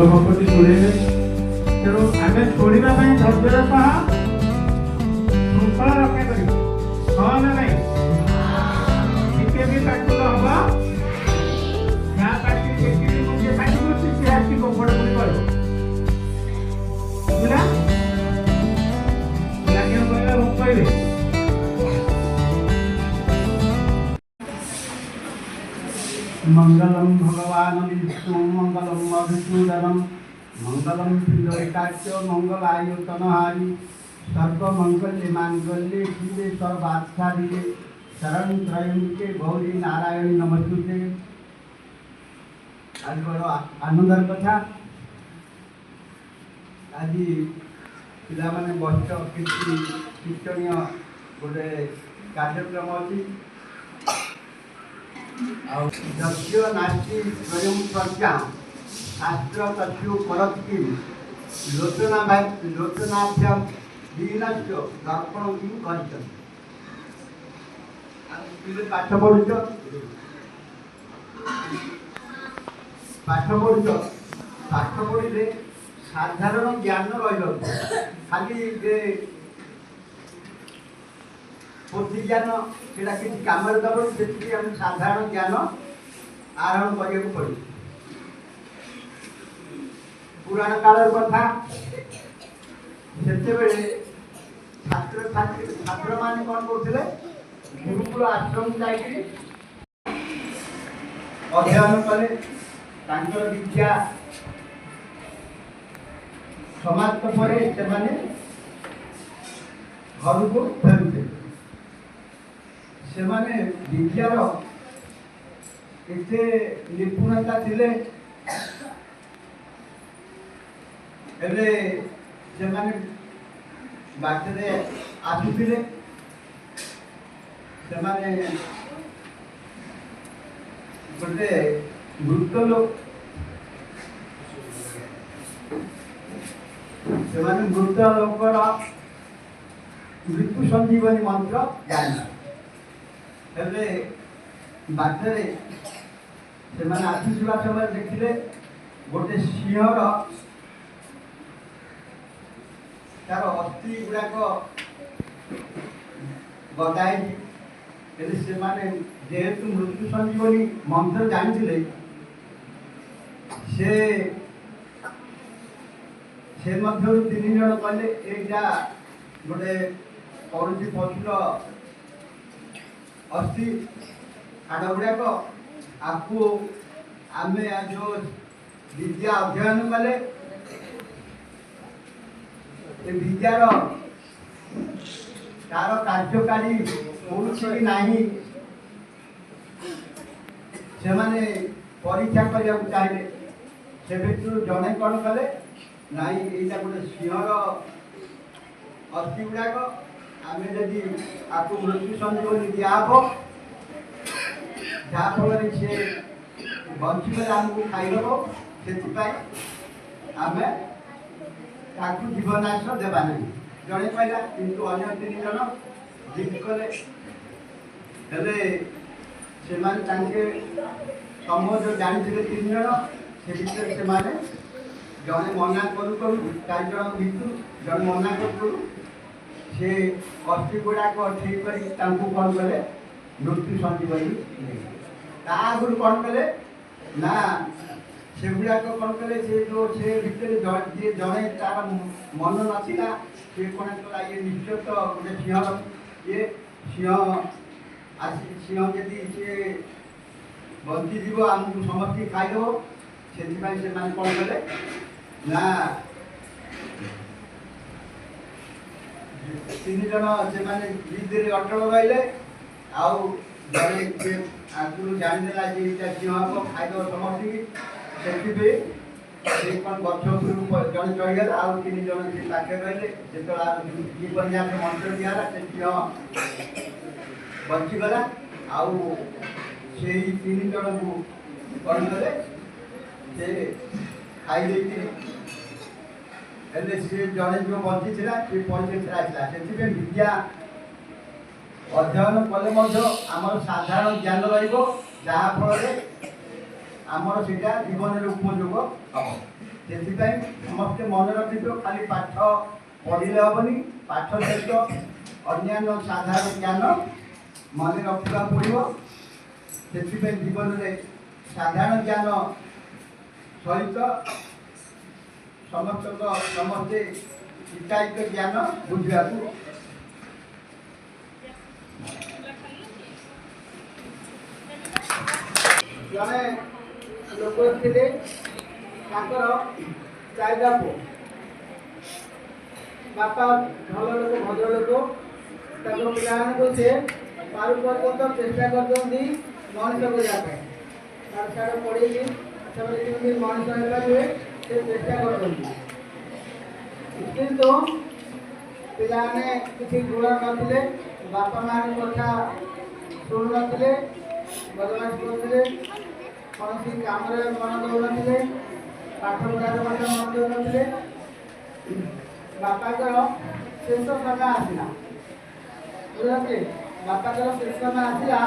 ପ୍ରତି ଶୁଣିବେ। ତେଣୁ ଆମେ ଶୁଣିବା ପାଇଁ ଧୈର୍ଯ୍ୟର ସହ ଶୃଙ୍ଖଳା ରକ୍ଷା କରିବୁ। ହଁ ନା ନାଇଁ? ଟିକେ ବି ପାଠୁକ ହବ ଗାଁ ପାଖରେ ଦେଖିକି ମୁଁ ଯିଏ ପାଠ କରୁଛି ସିଏ ଆସି କପଡ଼ ପୁଣି କରିବ। ବୁଝିଲା? ଲାଗିବ କହିଲେ ମୁଁ କହିବି। मंगलम भगवान विष्णु मंगलम मधुसूदनम मंगलम पिंडलिकाच्य मंगलायुतनहारी सर्वमंगल्ये मांगल्ये शिवे सर्वार्थसाधिके शरण त्रयंबके गौरी नारायणी नमस्ते। आज बड़ आनंदर कथा। आज पिला माने बस्ट किसी शिक्षणीय गोटे कार्यक्रम अच्छी दक्ष नास्ति स्वयं प्रज्ञा शास्त्र तस्यो परस्ति लोचनाभ्याम दीनस्य दर्पण की कहते पाठ पढ़ुच पाठ पढ़ले साधारण ज्ञान रही खाली पोथी ज्ञान सेटा किसी काम दब से साधारण ज्ञान आहरण करने पड़े। पुराण काल कथा से छात्र मैंने कौन करते गुरुकुल आश्रम जाकि अध्ययन कले विद्या समाप्त पर से घर को फेरुते से विद्यार एते निपुणता थिले एले से बाटरे आसुथिले से गोटे मृत लोक से मृत लोकर मृत्यु संजीवनी मंत्र जान बाटरे से आसुवा समय देखिले गोटे सिंहर तार अस्थि गुड़ाक गदाई से जेहेतु मृत्यु संजीवनी मंत्र जानी से मध्य 3 जन कहले एटा गोटे कौड़ी पशुर अस्थि हाड़ गुड़ाक आपको आम जो विद्या अध्ययन कले विद्यार तार कार्यकारी नहीं से परीक्षा करने चाहिए से जड़े कौन कले नाई यहाँ गोटे सिंहर अस्थि गुड़ाक आम जदि आपको मृत्यु संजीवनी दिहब जहाँफल सी बचीगले आमको खाइदेव से आम जीवनाश देवा नहीं जड़े पाइला किंतु अन्य 3 जन जिद कले से सम जो जानी 3 जन से भितर से जड़े मना करू 4 जन भितर जड़े मना करू से अस्थि गुड़ाक ठीक कर कौन कले मृत्यु संजीवनी आगुरी कौन कले ना से गुड़ाक कौन कले से जो से भितर जी जड़े तार मन नाला से कौन कला ये निश्चय तो गोटे सिंह ये सिंह जदि सी बंचीज आमको समस्त खाईदेव से कौन कले ना 3 जन से जिद अटल रही आगुरी जानीदेला सिंह हम खाईदेव समस्त से कौन गछ जड़े चढ़ीगला आउ 3 जन से पाखे रही जो मंत्र दिहला से सिंह बचीगला आउ से 3 जन को कौन कले से खाई सी जड़े जो बची थी परिवेश आसला से विद्या अध्ययन कले आम साधारण ज्ञान रहा आमर सेटा जीवन उपयोग हम से समस्ते मन रखिथ खाली पाठ पढ़ले हेनी पाठ सहित अन्य साधारण ज्ञान मन रखा पड़ो से जीवन में साधारण ज्ञान सहित समस्ते हिताहित ज्ञान बुझा जड़े लोक थे चारिटा पुओ बापा भल लोक भद्र लोक पाने से पार पर्यटन चेष्टा कर मनीष करने पढ़े मनीष हो चेष्टा कर किंतु पिलाने किसी गुण नथिले बापा माँ कथा शुणु नथिले बदमाश करते कौन सी काम मन दौन पाठ पढ़ार मन दौन बापा शेष समय आसला बुझे बापा शेष समय आसला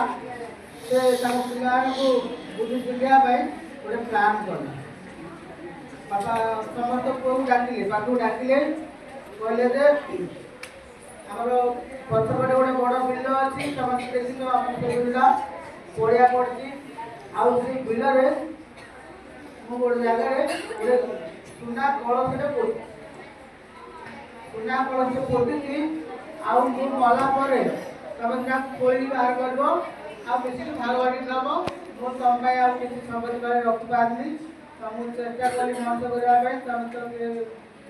से पिला बुद्धि शिखापी गोटे प्लान कले बापा समस्त पुओ डाकिले पाठ डाकिले कहले आमर पछपटे गोटे बड़ बिल अच्छी समस्त देखी तो आम बिल पड़िया पड़ी आउ से बिल गोटे जगह गोटे सुना कलश सुना कलश पोटी आउ मला तुम खोली बाहर कर भाग बाटी नब मुझे तुम किसी समय रखी पारि तुमको चेष्टा करी मत करने तुम तो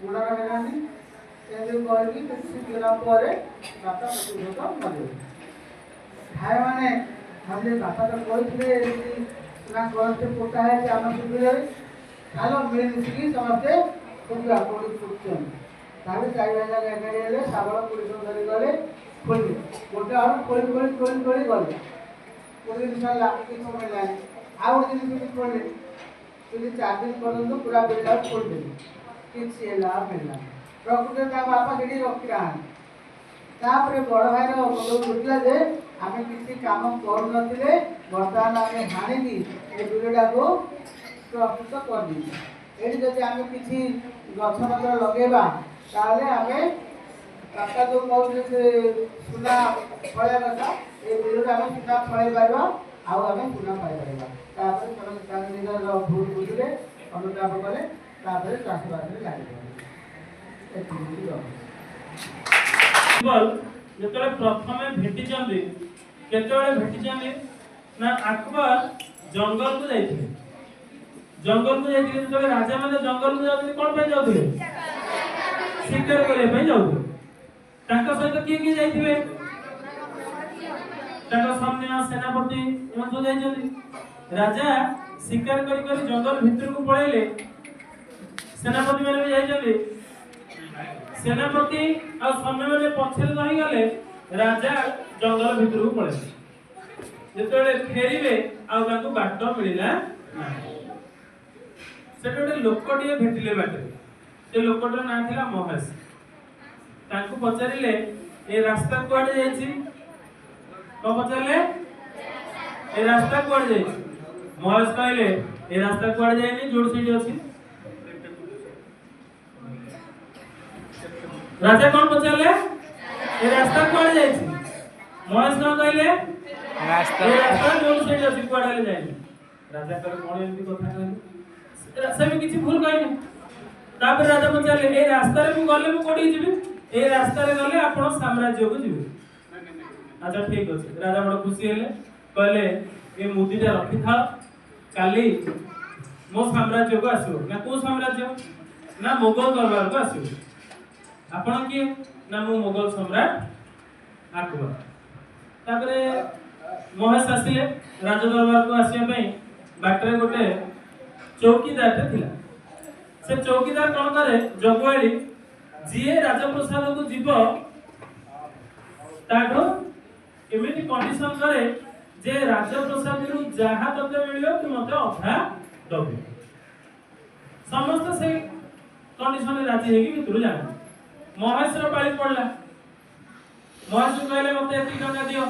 गुण रही करके दिन पर बापा प्रतिशोध मरे भाई मैंने भाविले बापा तो कहते कलश पोटा है आम सुविधा चलो मिलमिशिकी समस्ते खोजा कोड़ी छुट्टी चारि भाई एकाठी शावल पुलिस धरी गले खोलिए गोटे आड़ खोली खोली खोली खोली गले कोई दिन सरला कि मिलना आउ गोटे जिन खोले 4 दिन पर्यटन पूरा बिल्डा खोल किसी मिलना प्रकृति बापा से रखी तापर बड़ भाई मन बुझला जे आम किसी काम करूँ बर्तमान आम हाणी बिलटा को प्रस्तुत कर ये जब आम किसी गछ पत्र लगेगा ताले आम बापा जो कहते से सुना फल कथा ये बिल आम सुना फल पार आम सुना पाई निजर भूल बुझे अनुताप कले चाषबास लगे जो प्रथम भेटी ना अकबर जंगल को जाइए जंगल को जाइए जो राजा मैंने जंगल को जाते कौन पे जाते शिकार करने पे जाते सहित किए किए जाइए सामने सेनापति एम सब जाइए राजा शिकार कर जंगल भितर को पड़े सेनापति मैंने भी जाइए सेनापति आ समय मैंने पछरे रही गले राजा जंगल भितर को पड़े जेतबेले फेरिबे आ बाट मिलला से गोटे लोकटे भेटिले बाटे से लोकटर ना थिला महेश ताकू पचारिले ए रास्ता कुआडे जाईछि को पचारले ए रास्ता कुआडे जाईछि महेश कहले ए रास्ता कुआडे जाईनी जोड़ सीडी अछि राजा कौन पचारले ए रास्ता कुआडे जाईछि महेश न कहले रास्ता जोड़ सीडी अछि कुआडे जाईनी राजा कर कोन एंती कथा कहले से भी किछि भूल कहनी तापर राजा पचारले ए रास्ता रे मु गले मु कोडी जिबी ए रास्ता रे गले आपण साम्राज्य को जिबी अच्छा ठीक अछि राजा बड़ खुशी हेले कहले ए मुदीटा रखि था काली मो साम्राज्य को आसो ना को साम्राज्य ना मुगल दरबार को आसो आपण की ना मो मुगल सम्राट अकबर तापरे महेश आसिले राजा दरबार को आसिया पई बाटरे गोटे चौकीदार थिला से चौकीदार कोन करे जगवाड़ी जिए राजप्रसाद को जीव ताठो एमिति कंडीशन करे जे राजप्रसाद रु जहा तते मिलियो कि मते अधा दबे समस्त से कंडीशन राजी हेगी भितरु जाने महेश रो पाली पड़ला महेश कहले मते एति टका दियो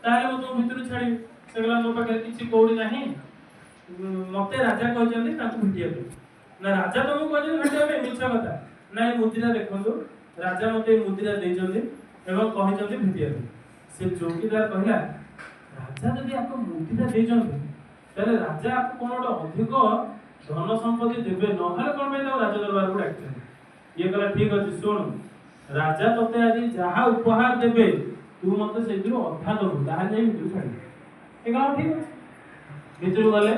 ताले मो तो भितरु छाड़ी सेगला मो पाखे किछि कोडी नाही मते राजा कहते भेटिया ना राजा तुमको कहते भेटिया मिछ कथा ना मुद्रा देखो राजा मते मुद्रा देइछन्ती एवं कहते भेटिया से चौकीदार कहला राजा जदि आपको मुद्रा देइछन्ती ताले राजा आपको कोन अधिक धन संपत्ति देबे नहले कोन पे राजा दरबार को डाकते ये कहला ठीक अछि सुन राजा तते आज जहा उपहार देबे तू मते सेदिरो अधा दबु ताहा नै मिटु छाडी ए कहला ठीक अछि भितर गले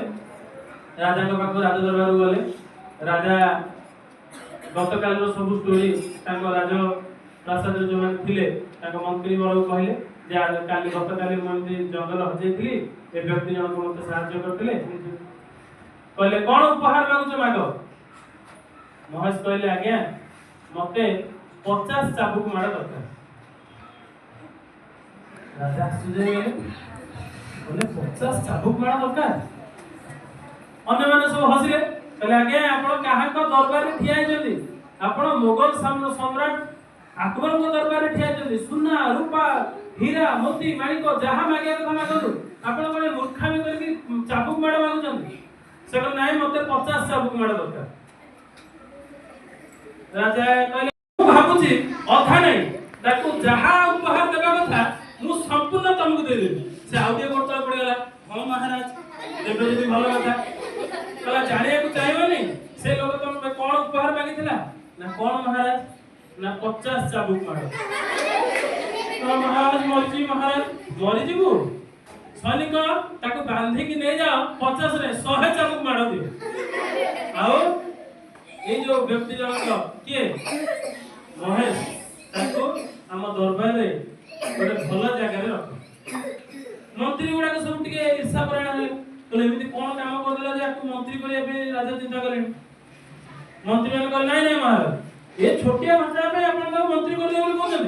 राजा के पाख राजा दरबार गले राजा गतकाल सब स्टोरी राज प्रासाद जो मैंने थिले मंत्री बड़ कहले जे काली गतकाली मंत्री जंगल हजेथि ए व्यक्ति जन को मते सहायता करथिले कहले कोन उपहार मागुछ माग महेश कहले आज्ञा मते 50 चाबुक मार दरकार राजा सुजे बोले 50 चाबुक मार दरकार अन्य माने सब हसिले कहले आज्ञा आपण काहा को दरबार रे ठिया जल्दी आपण मुगल सम्राट अकबर को दरबार रे ठिया जल्दी सुना रूपा हीरा मोती माणिक जहा मागे कथा मागनु आपण माने मूर्खामी करके चाबुक मार मागुछन से कहले नाही मते 50 चाबुक मार दरकार राजा कहले भाबुची अधा नहीं ताको जहा उपहार देबा कथा मु संपूर्ण तुमको दे देबी से आउडियो करतल पड़ गेला हां महाराज देबे जदी भलो कथा कहला जानिया को चाहिबो नहीं से लोग तुम कोन उपहार मागिथिला ना कोन महाराज ना 50 चाबुक मार तो महाराज मरि जीवु सैनिक ताको बांधी की ले जाओ 50 रे 100 चाबुक मार दियो आओ ए जो व्यक्ति जन के महेश ताको हम दरबार रे गोटे भलो जगह रे रख मंत्री गुडा को सब टिके ईर्षा परायण है तो एमिति कोन काम करदेला जे आपको मंत्री करिया पे राजा चिंता करेन मंत्री ने कहले नहीं नहीं महाराज ये छोटिया भाषा पे अपन को मंत्री कर देबो बोलछन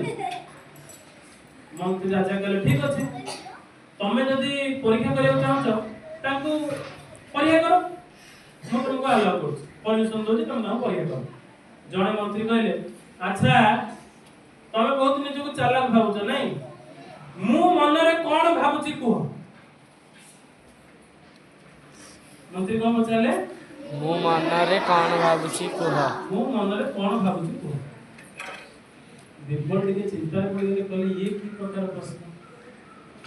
मंत्री राजा कहले ठीक अछि तमे जदी परीक्षा करिया चाहछो ताको परीक्षा करो मु तुमको अलाउ करू परमिशन दोजी तुम ना परीक्षा करो जणे मंत्री कहले अच्छा तमे बहुत निजको चालाक भाबुछ नहीं मु मन रे कोन भाबुची को मंत्री को पचाले मु मन रे कोन भाबुची को मु मन रे कोन भाबुची को बिल्कुल टिके चिंता पड़े कहले ये की प्रकार प्रश्न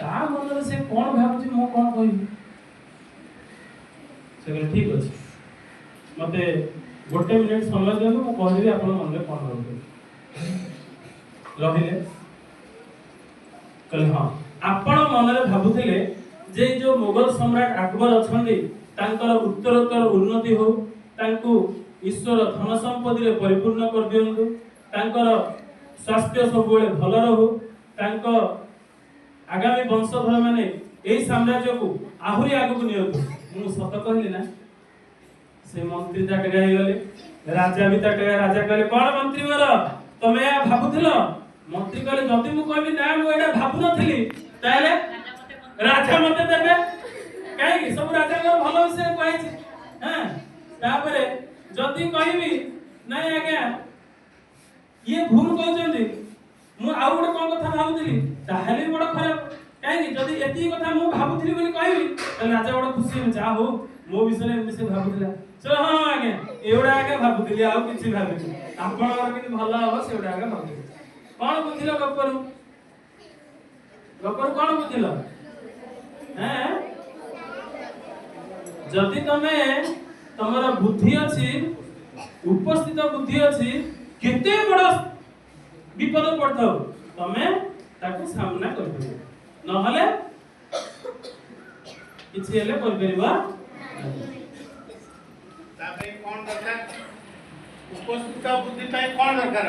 ता मन रे से कोन भाबुची मु कोन कहि से कहले ठीक अछि मते गोटे मिनिट समय देबो मु कहबी आपन मन रे कोन भाबुची रहिले कहले हां आपण मन रे भाबुथिले जे जो मुगल सम्राट अकबर अछंदी तांकर उत्तरोत्तर उन्नति हो तांको ईश्वर धन संपत्ति रे परिपूर्ण कर दियंतु तांकर स्वास्थ्य सब बेले भल रहू तांको आगामी वंशधर माने एई साम्राज्य को आहुरी आगु को नियंतु मु सत कहली ना से मंत्री ताटगा हे गले राजा भी ताटगा राजा कहले कोन मंत्री मोर तमे आ भाबुथिलो मंत्री कहले जति मु कहबी ना मु एडा भाबु नथिली ताले राजा मते देबे काई सब राजा को भलो से कहै छी हां तापरे जति कहबी नै आज्ञा ये भूल कहजंदी मु आ गोटे कोन कथा भाबुथिली ताहेले बड़ खराब काई जति एती कथा मु भाबुथिली बोली कहबी त राजा बड़ खुशी हो जा हो मो विषय एमती से भाबुथिला चलो हां आज्ञा एवडा आज्ञा भाबुथिली आ किछि भाबिनी आपण और किति भलो हो सेवडा आज्ञा भाबुथिली कोन बुझिलो गप्परू कोन बुझिलो हैं जदि तमे तमरा बुद्धि अछि उपस्थित बुद्धि अछि केते बड़ विपद पड़थौ तमे ताको सामना करबो नहले किछि हेले कर परिबा तापे कोन दरकार उपस्थित बुद्धि पाए कोन दरकार